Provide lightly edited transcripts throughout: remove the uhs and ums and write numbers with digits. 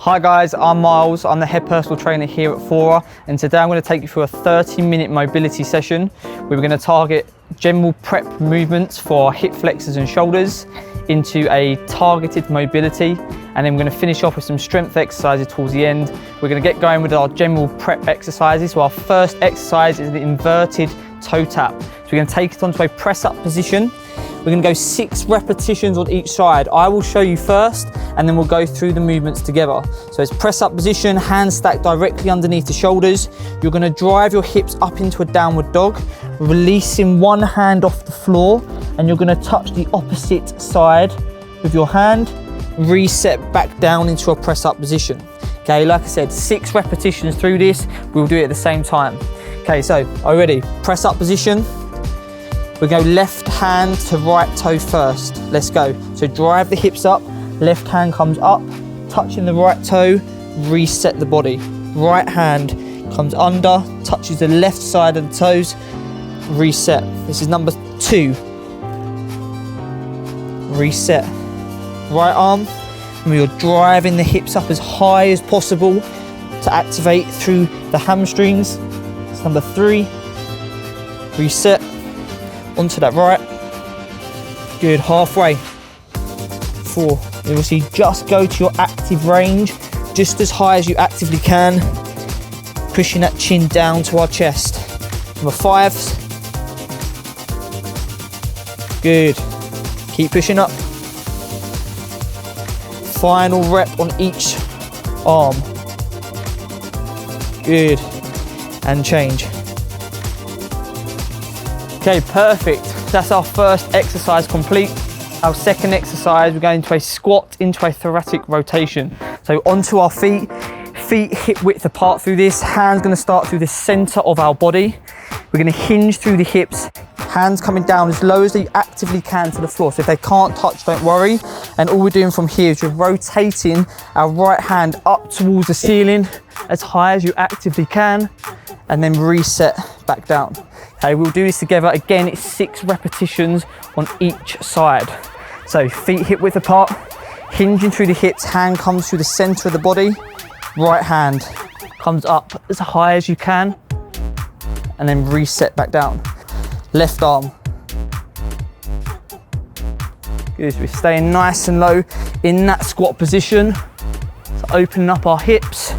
Hi guys, I'm Myles. I'm the head personal trainer here at Fora, and today I'm going to take you through a 30-minute mobility session. We're going to target general prep movements for hip flexors and shoulders into a targeted mobility, and then we're going to finish off with some strength exercises towards the end. We're going to get going with our general prep exercises. So our first exercise is the inverted toe tap. So we're going to take it onto a press up position. We're going to go 6 repetitions on each side. I will show you first, and then we'll go through the movements together. So it's press up position, hands stacked directly underneath the shoulders. You're going to drive your hips up into a downward dog, releasing one hand off the floor, and you're going to touch the opposite side with your hand, reset back down into a press up position. Okay, like I said, 6 repetitions through this. We'll do it at the same time. Okay, so are you ready? Press up position. We go left hand to right toe first. Let's go. So drive the hips up, left hand comes up, touching the right toe, reset the body. Right hand comes under, touches the left side of the toes, reset. This is number 2. Reset. Right arm, and you're driving the hips up as high as possible to activate through the hamstrings. It's number 3. Reset. Onto that right. Good, halfway. 4. You will see, just go to your active range, just as high as you actively can, pushing that chin down to our chest. Number 5. Good. Keep pushing up. Final rep on each arm. Good. And change. Okay, perfect. That's our first exercise complete. Our second exercise, we're going to a squat into a thoracic rotation. So onto our feet hip width apart through this. Hands going to start through the center of our body. We're going to hinge through the hips, hands coming down as low as they actively can to the floor. So if they can't touch, don't worry. And all we're doing from here is just rotating our right hand up towards the ceiling as high as you actively can, and then reset back down. Okay, we'll do this together. Again, it's 6 repetitions on each side. So feet hip width apart, hinging through the hips, hand comes through the center of the body, right hand comes up as high as you can, and then reset back down. Left arm. Good, so we're staying nice and low in that squat position. So opening up our hips,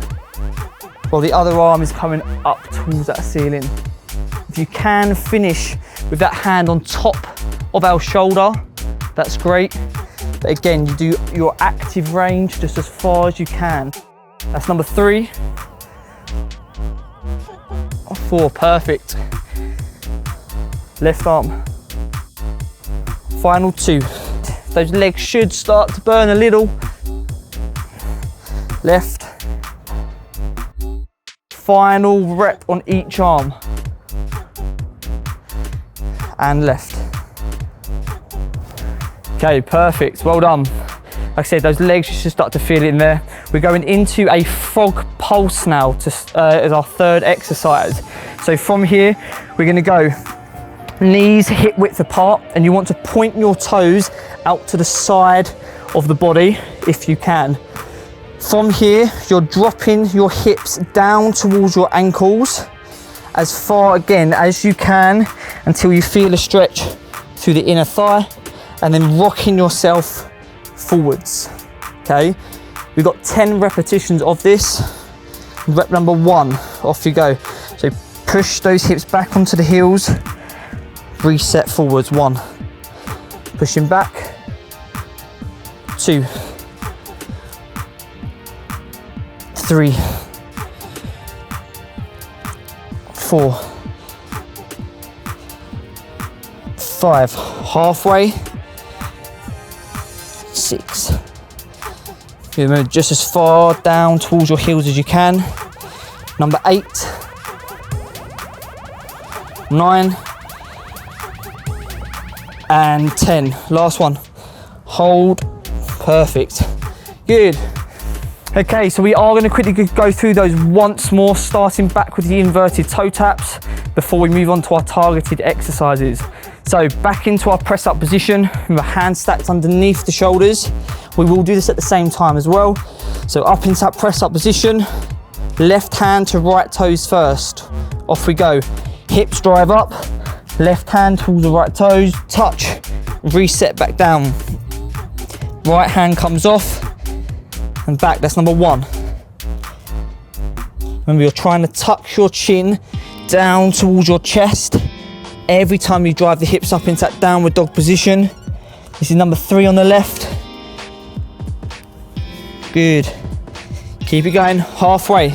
while the other arm is coming up towards that ceiling. If you can finish with that hand on top of our shoulder, that's great. But again, you do your active range just as far as you can. That's number 3. 4, perfect. Left arm. Final 2. Those legs should start to burn a little. Left. Final rep on each arm. And left. Okay, perfect, well done. Like I said, those legs, you should start to feel it in there. We're going into a frog pulse now as our third exercise. So from here, we're gonna go knees hip width apart, and you want to point your toes out to the side of the body if you can. From here, you're dropping your hips down towards your ankles as far again as you can until you feel a stretch through the inner thigh, and then rocking yourself forwards. Okay, we've got 10 repetitions of this. Rep number 1, off you go. So push those hips back onto the heels, reset forwards. 1, pushing back. 2, 3, 4, 5, halfway. 6. You move just as far down towards your heels as you can. Number 8, 9, and 10. Last one. Hold. Perfect. Good. Okay, so we are going to quickly go through those once more, starting back with the inverted toe taps before we move on to our targeted exercises. So back into our press up position with our hands stacked underneath the shoulders. We will do this at the same time as well. So up into that press up position, left hand to right toes first. Off we go. Hips drive up, left hand towards the right toes, touch, reset back down. Right hand comes off and back, that's number 1. Remember, you're trying to tuck your chin down towards your chest every time you drive the hips up into that downward dog position. This is number 3 on the left. Good. Keep it going, halfway.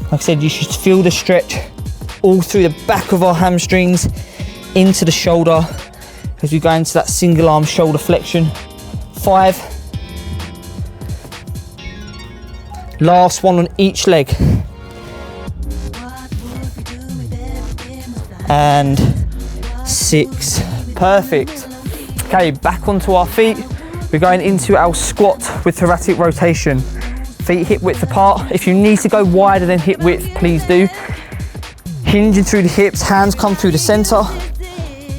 Like I said, you should feel the stretch all through the back of our hamstrings, into the shoulder, as we go into that single arm shoulder flexion. 5. Last one on each leg. And 6. Perfect. Okay, back onto our feet. We're going into our squat with erratic rotation. Feet hip width apart. If you need to go wider than hip width, please do. Hinging through the hips, hands come through the center.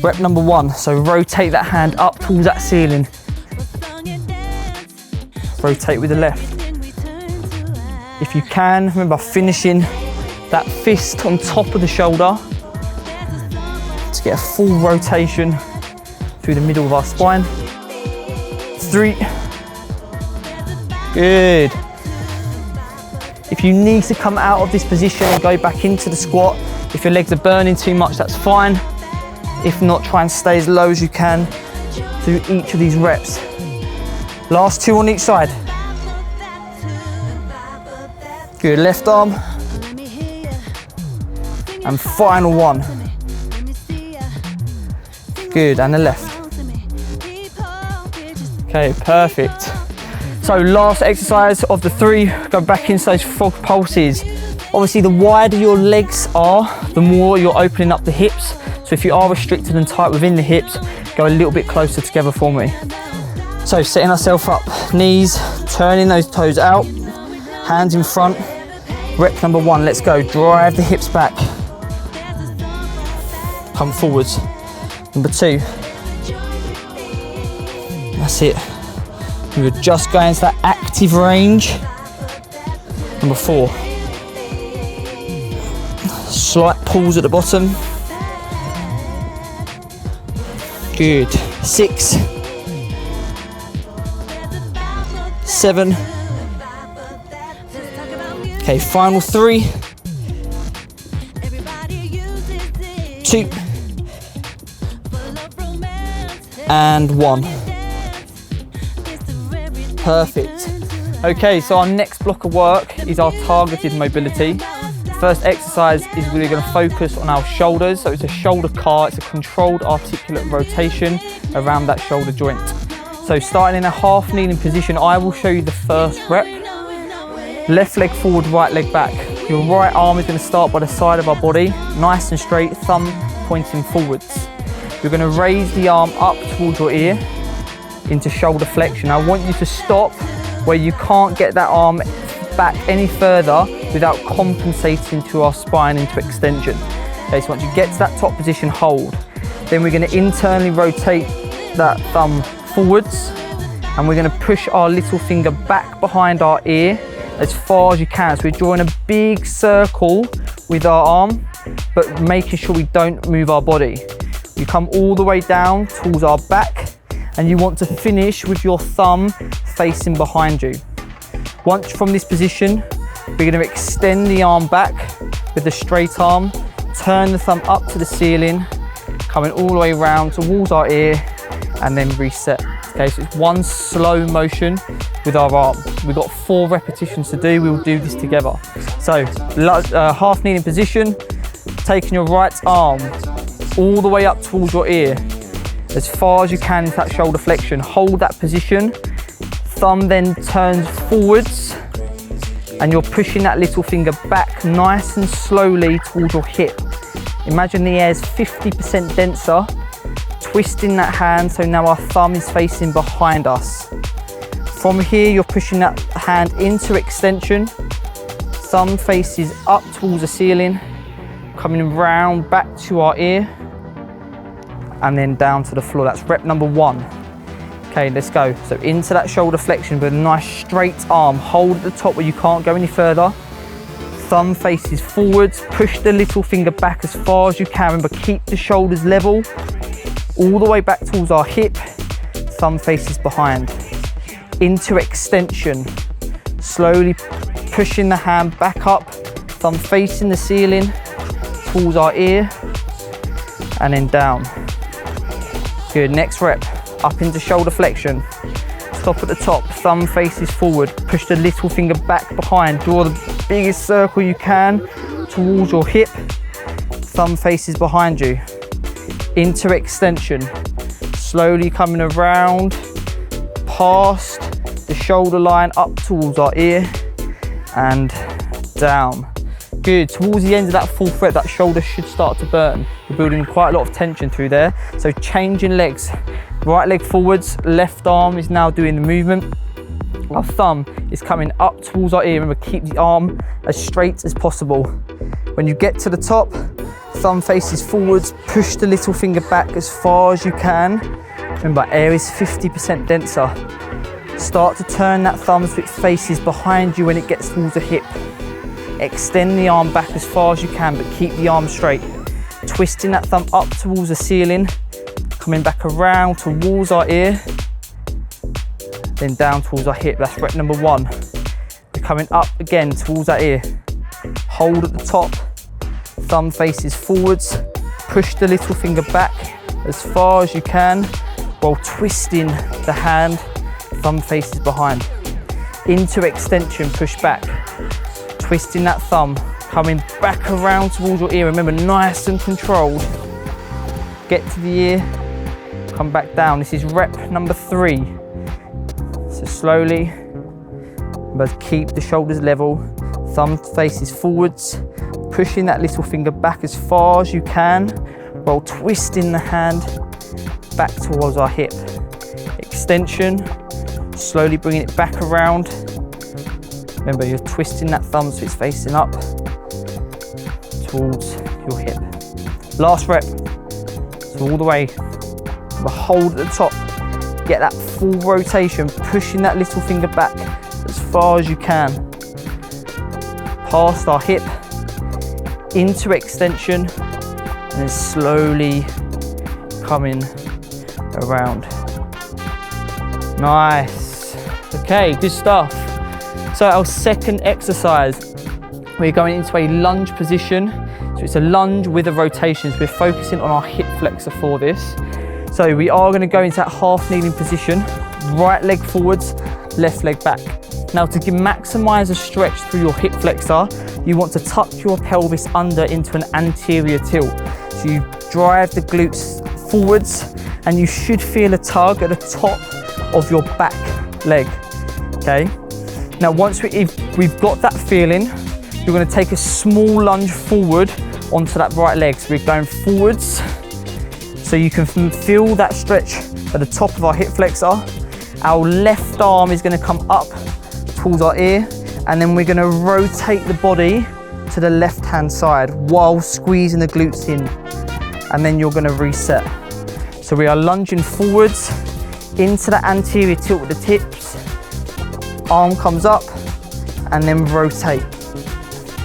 Rep number 1. So rotate that hand up towards that ceiling. Rotate with the left. If you can, remember finishing that fist on top of the shoulder to get a full rotation through the middle of our spine. 3. Good. If you need to come out of this position and go back into the squat, if your legs are burning too much, that's fine. If not, try and stay as low as you can through each of these reps. Last 2 on each side. Good, left arm. And final 1. Good, and the left. Okay, perfect. So last exercise of the 3, go back into those frog pulses. Obviously, the wider your legs are, the more you're opening up the hips. So if you are restricted and tight within the hips, go a little bit closer together for me. So setting ourselves up, knees, turning those toes out, hands in front. Rep number 1, let's go. Drive the hips back. Come forwards. Number 2. That's it. We're just going to that active range. Number 4. Slight pause at the bottom. Good. 6. 7. Okay, final 3. 2. And 1. Perfect. Okay, so our next block of work is our targeted mobility. The first exercise is we're going to focus on our shoulders. So it's a shoulder car, it's a controlled articulate rotation around that shoulder joint. So starting in a half kneeling position, I will show you the first rep. Left leg forward, right leg back. Your right arm is going to start by the side of our body, nice and straight, thumb pointing forwards. You're going to raise the arm up towards your ear into shoulder flexion. I want you to stop where you can't get that arm back any further without compensating to our spine into extension. Okay, so once you get to that top position, hold. Then we're going to internally rotate that thumb forwards, and we're going to push our little finger back behind our ear as far as you can. So we're drawing a big circle with our arm, but making sure we don't move our body. You come all the way down towards our back, and you want to finish with your thumb facing behind you. Once from this position, we're going to extend the arm back with the straight arm, turn the thumb up to the ceiling, coming all the way around towards our ear, and then reset. Okay, so it's one slow motion with our arm. We've got 4 repetitions to do. We'll do this together. So half kneeling position, taking your right arm all the way up towards your ear, as far as you can into that shoulder flexion. Hold that position. Thumb then turns forwards, and you're pushing that little finger back nice and slowly towards your hip. Imagine the air is 50% denser, twisting that hand so now our thumb is facing behind us. From here, you're pushing that hand into extension. Thumb faces up towards the ceiling, coming round back to our ear, and then down to the floor. That's rep number 1. Okay, let's go. So into that shoulder flexion with a nice straight arm. Hold at the top where you can't go any further. Thumb faces forwards. Push the little finger back as far as you can. Remember, keep the shoulders level. All the way back towards our hip. Thumb faces behind. Into extension. Slowly pushing the hand back up. Thumb facing the ceiling towards our ear. And then down. Good, next rep. Up into shoulder flexion. Stop at the top, thumb faces forward. Push the little finger back behind. Draw the biggest circle you can towards your hip. Thumb faces behind you. Into extension. Slowly coming around, past the shoulder line, up towards our ear, and down. Good, towards the end of that fourth rep, that shoulder should start to burn. You're building quite a lot of tension through there. So changing legs. Right leg forwards, left arm is now doing the movement. Our thumb is coming up towards our ear. Remember, keep the arm as straight as possible. When you get to the top, thumb faces forwards, push the little finger back as far as you can. Remember, air is 50% denser. Start to turn that thumb so it faces behind you when it gets towards the hip. Extend the arm back as far as you can, but keep the arm straight. Twisting that thumb up towards the ceiling, coming back around towards our ear, then down towards our hip. That's rep number 1. We're coming up again towards our ear. Hold at the top, thumb faces forwards, push the little finger back as far as you can while twisting the hand, thumb faces behind. Into extension, push back. Twisting that thumb, coming back around towards your ear. Remember, nice and controlled. Get to the ear, come back down. This is rep number 3. So slowly, but keep the shoulders level. Thumb faces forwards, pushing that little finger back as far as you can while twisting the hand back towards our hip. Extension, slowly bringing it back around. Remember, you're twisting that thumb so it's facing up towards your hip. Last rep. So all the way. But hold at the top. Get that full rotation, pushing that little finger back as far as you can. Past our hip, into extension, and then slowly coming around. Nice. Okay, good stuff. So our second exercise, we're going into a lunge position. So it's a lunge with a rotation. So we're focusing on our hip flexor for this. So we are going to go into that half kneeling position, right leg forwards, left leg back. Now to maximize a stretch through your hip flexor, you want to tuck your pelvis under into an anterior tilt. So you drive the glutes forwards and you should feel a tug at the top of your back leg, okay? Now once we've got that feeling, you're going to take a small lunge forward onto that right leg. So we're going forwards, so you can feel that stretch at the top of our hip flexor. Our left arm is going to come up towards our ear, and then we're going to rotate the body to the left hand side while squeezing the glutes in, and then you're going to reset. So we are lunging forwards into the anterior tilt with the tips. Arm comes up and then rotate.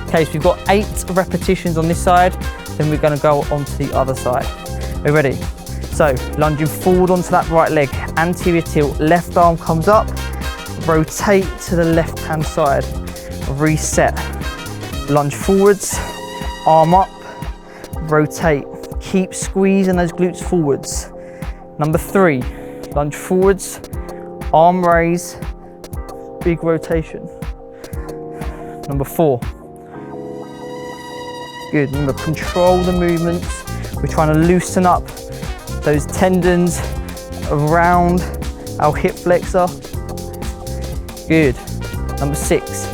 Okay, so we've got 8 repetitions on this side, then we're going to go onto the other side. Are you ready? So lunging forward onto that right leg, anterior tilt, left arm comes up, rotate to the left hand side, reset. Lunge forwards, arm up, rotate. Keep squeezing those glutes forwards. Number 3, lunge forwards, arm raise, big rotation. Number 4. Good, remember, control the movements. We're trying to loosen up those tendons around our hip flexor. Good. Number 6,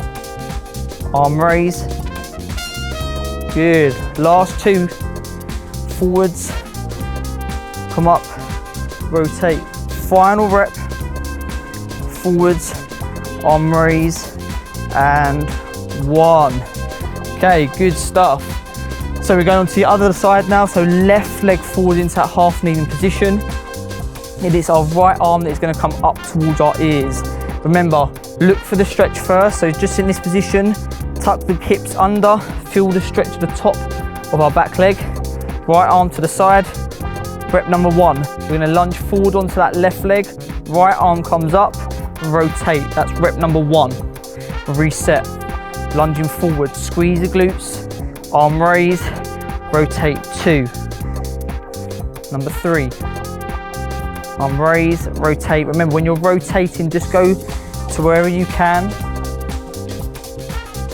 arm raise. Good. Last 2, forwards, come up, rotate. Final rep, forwards, arm raise, and 1. Okay, good stuff. So we're going on to the other side now. So left leg forward into that half kneeling position. It is our right arm that is going to come up towards our ears. Remember, look for the stretch first. So just in this position, tuck the hips under, feel the stretch at the top of our back leg. Right arm to the side. Rep number 1. We're going to lunge forward onto that left leg. Right arm comes up, rotate. That's rep number 1. Reset. Lunging forward, squeeze the glutes, arm raise, rotate 2. Number 3. Arm raise, rotate. Remember, when you're rotating, just go to wherever you can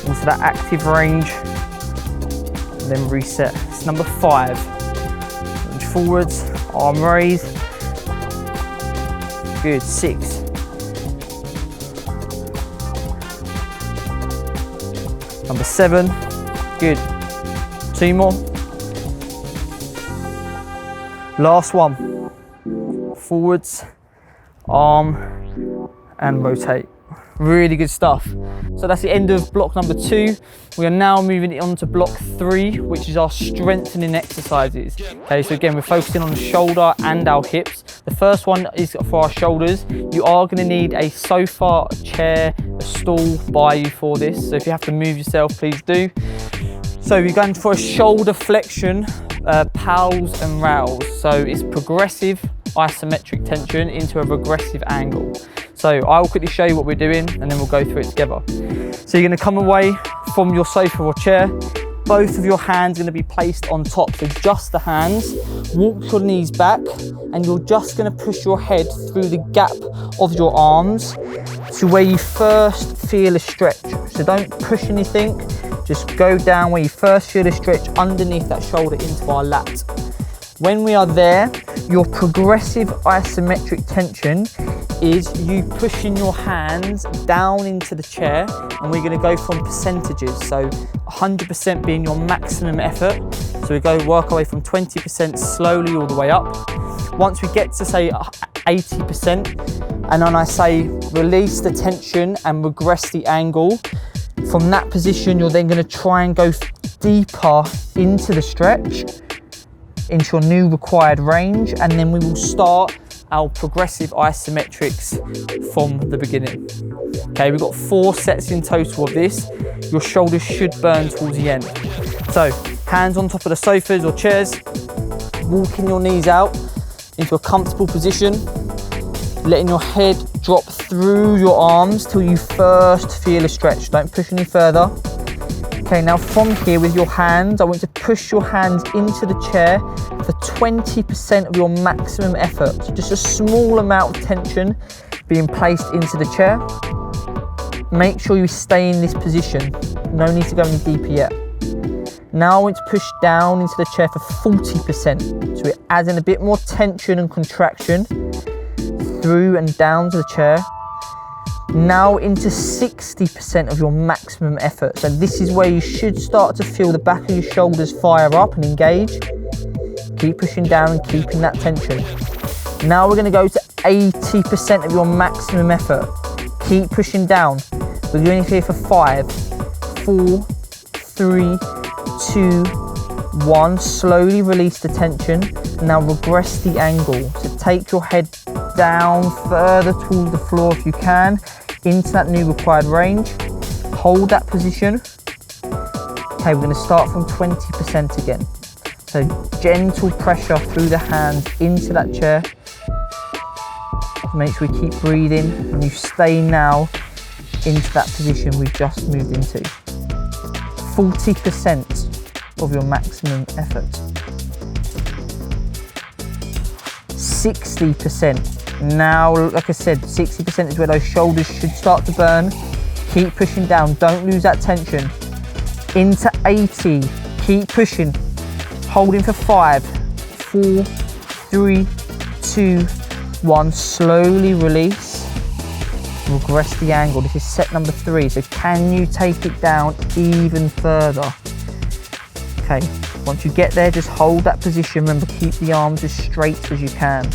into that active range, and then reset. It's number 5. Lunge forwards, arm raise. Good. 6. Number 7. Good. 2 more. Last one. Forwards, arm, and rotate. Really good stuff. So that's the end of block number 2. We are now moving on to block 3, which is our strengthening exercises. Okay, so again, we're focusing on the shoulder and our hips. The first one is for our shoulders. You are going to need a sofa, a chair, a stool by you for this. So if you have to move yourself, please do. So we're going for a shoulder flexion, pals and rows. So it's progressive isometric tension into a regressive angle. So I will quickly show you what we're doing and then we'll go through it together. So you're going to come away from your sofa or chair. Both of your hands are going to be placed on top. So just the hands. Walk your knees back and you're just going to push your head through the gap of your arms to where you first feel a stretch. So don't push anything. Just go down where you first feel a stretch underneath that shoulder into our lat. When we are there, your progressive isometric tension is you pushing your hands down into the chair, and we're going to go from percentages. So 100% being your maximum effort. So we go work our way from 20% slowly all the way up. Once we get to say 80%, and then I say release the tension and regress the angle, from that position you're then going to try and go deeper into the stretch, into your new required range, and then we will start our progressive isometrics from the beginning. Okay, we've got 4 sets in total of this. Your shoulders should burn towards the end. So hands on top of the sofas or chairs, walking your knees out into a comfortable position, letting your head drop through your arms till you first feel a stretch. Don't push any further. Okay, now from here with your hands, I want you to push your hands into the chair for 20% of your maximum effort. So just a small amount of tension being placed into the chair. Make sure you stay in this position. No need to go any deeper yet. Now I want to push down into the chair for 40%. So it adds in a bit more tension and contraction through and down to the chair. Now into 60% of your maximum effort. So this is where you should start to feel the back of your shoulders fire up and engage. Keep pushing down and keeping that tension. Now we're going to go to 80% of your maximum effort. Keep pushing down. We're doing it here for 5, 4, 3, 2, 1. Slowly release the tension. Now regress the angle. So take your head down further towards the floor if you can, into that new required range. Hold that position. Okay, we're going to start from 20% again. So gentle pressure through the hands into that chair. Make sure we keep breathing and you stay now into that position we've just moved into. 40% of your maximum effort. 60%. Now, like I said, 60% is where those shoulders should start to burn. Keep pushing down, don't lose that tension. Into 80, keep pushing. Holding for 5, 4, 3, 2, 1. Slowly release. Regress the angle. This is set number 3. So can you take it down even further? Okay, once you get there, just hold that position. Remember, keep the arms as straight as you can.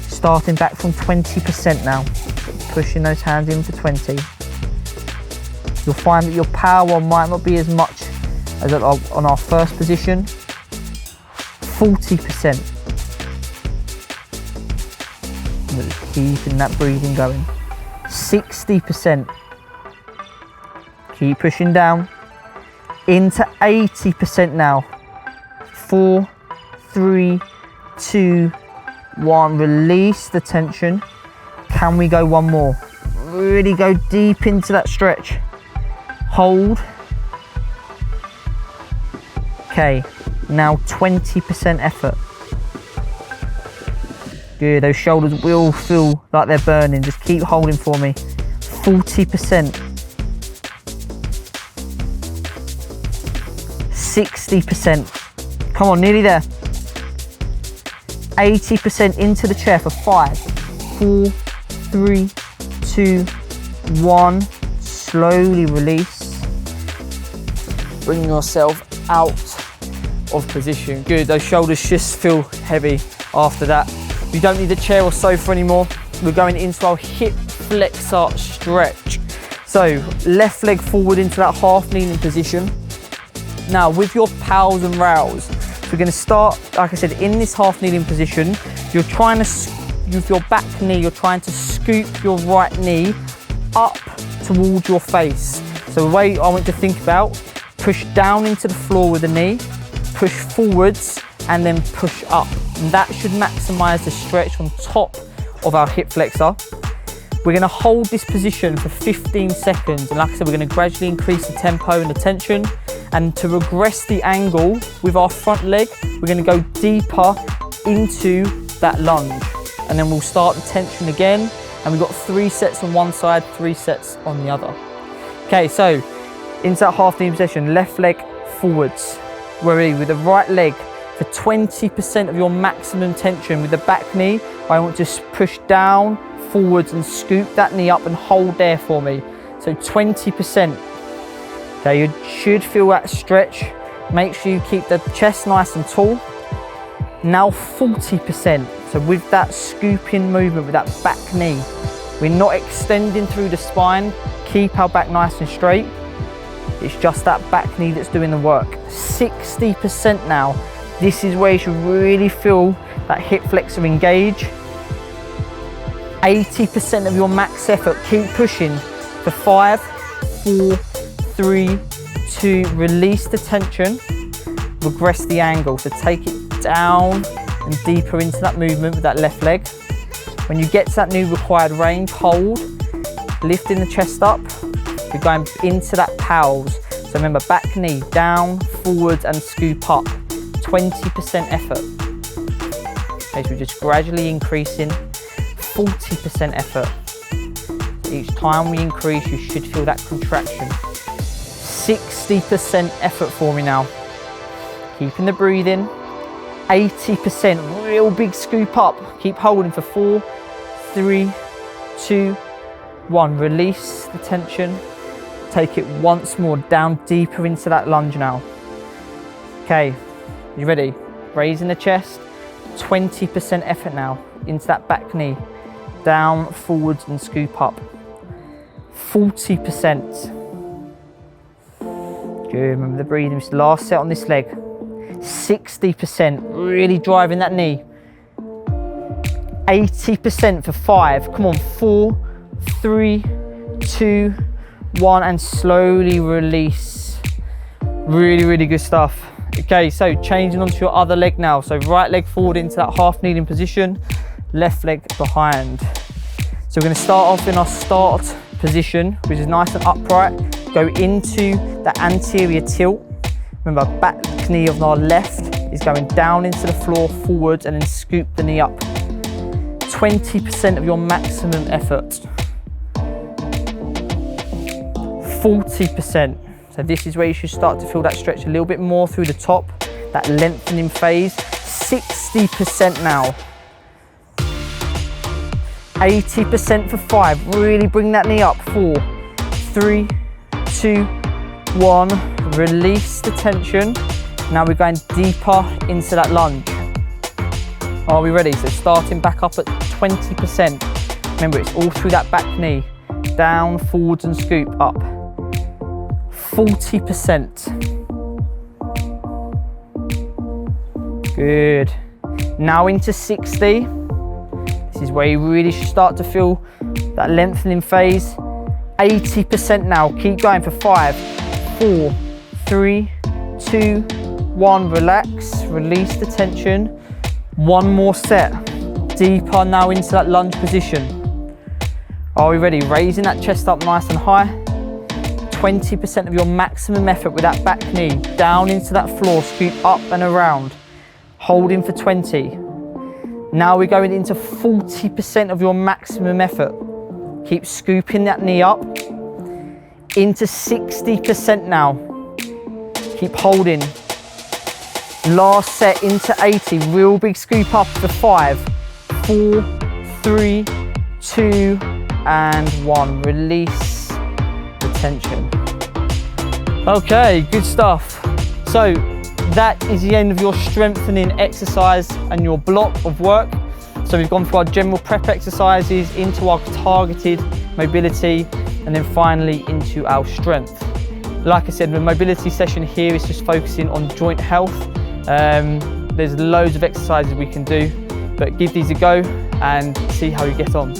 Starting back from 20% now. Pushing those hands in for 20. You'll find that your power might not be as much as on our first position. 40%. but just keeping that breathing going. 60%. Keep pushing down. Into 80% now. 4, 3, 2, 1. Release the tension. Can we go one more? Really go deep into that stretch. Hold. Okay, now 20% effort. Good, those shoulders will feel like they're burning. Just keep holding for me. 40%. 60%. Come on, nearly there. 80% into the chair for 5, 4, 3, 2, 1. Slowly release. Bring yourself out of position. Good, those shoulders just feel heavy after that. We don't need the chair or sofa anymore. We're going into our hip flexor stretch. So left leg forward into that half kneeling position. Now with your pals and rows, we're going to start, like I said, in this half kneeling position. You're trying to, with your back knee, you're trying to scoop your right knee up towards your face. So the way I want you to think about, push down into the floor with the knee, push forwards, and then push up. And that should maximize the stretch on top of our hip flexor. We're going to hold this position for 15 seconds. And like I said, we're going to gradually increase the tempo and the tension. And to regress the angle with our front leg, we're going to go deeper into that lunge. And then we'll start the tension again. And we've got 3 sets on one side, 3 sets on the other. Okay, so into that half knee position, left leg forwards. We're ready with the right leg for 20% of your maximum tension. With the back knee, I want to push down, forwards, and scoop that knee up and hold there for me. So 20%. Okay, you should feel that stretch. Make sure you keep the chest nice and tall. Now 40%. So with that scooping movement, with that back knee, we're not extending through the spine. Keep our back nice and straight. It's just that back knee that's doing the work. 60% now. This is where you should really feel that hip flexor engage. 80% of your max effort. Keep pushing for 5, 4, 3, 2. Release the tension. Regress the angle. So take it down and deeper into that movement with that left leg. When you get to that new required range, hold. Lifting the chest up. We're going into that pals. So remember, back knee down, forwards, and scoop up. 20% effort. Okay, so we're just gradually increasing. 40% effort. So each time we increase, you should feel that contraction. 60% effort for me now. Keeping the breathing. 80%, real big scoop up. Keep holding for 4, 3, 2, 1. Release the tension. Take it once more down deeper into that lunge now. Okay, you ready? Raising the chest. 20% effort now into that back knee. Down, forwards, and scoop up. 40%. Good, remember the breathing. It's the last set on this leg. 60%, really driving that knee. 80% for 5. Come on, 4, 3, 2, 1, and slowly release. Really, really good stuff. Okay, so changing onto your other leg now. So right leg forward into that half kneeling position, left leg behind. So we're going to start off in our start position, which is nice and upright. Go into the anterior tilt. Remember, back knee of our left is going down into the floor, forwards, and then scoop the knee up. 20% of your maximum effort. 40%. So this is where you should start to feel that stretch a little bit more through the top, that lengthening phase. 60% now. 80% for 5. Really bring that knee up. 4, 3, 2, 1. Release the tension. Now we're going deeper into that lunge. Are we ready? So starting back up at 20%. Remember, it's all through that back knee. Down, forwards, and scoop up. 40%. Good. Now into 60. This is where you really start to feel that lengthening phase. 80% now, keep going for 5, 4, 3, 2, 1, relax, release the tension. One more set, deeper now into that lunge position. Are we ready? Raising that chest up nice and high. 20% of your maximum effort with that back knee, down into that floor, scoop up and around. Holding for 20. Now we're going into 40% of your maximum effort. Keep scooping that knee up. Into 60% now. Keep holding. Last set into 80. Real big scoop up for 5, 4, 3, 2, and 1. Release the tension. Okay, good stuff. So that is the end of your strengthening exercise and your block of work. So we've gone through our general prep exercises, into our targeted mobility, and then finally into our strength. Like I said, the mobility session here is just focusing on joint health. There's loads of exercises we can do, but give these a go and see how you get on.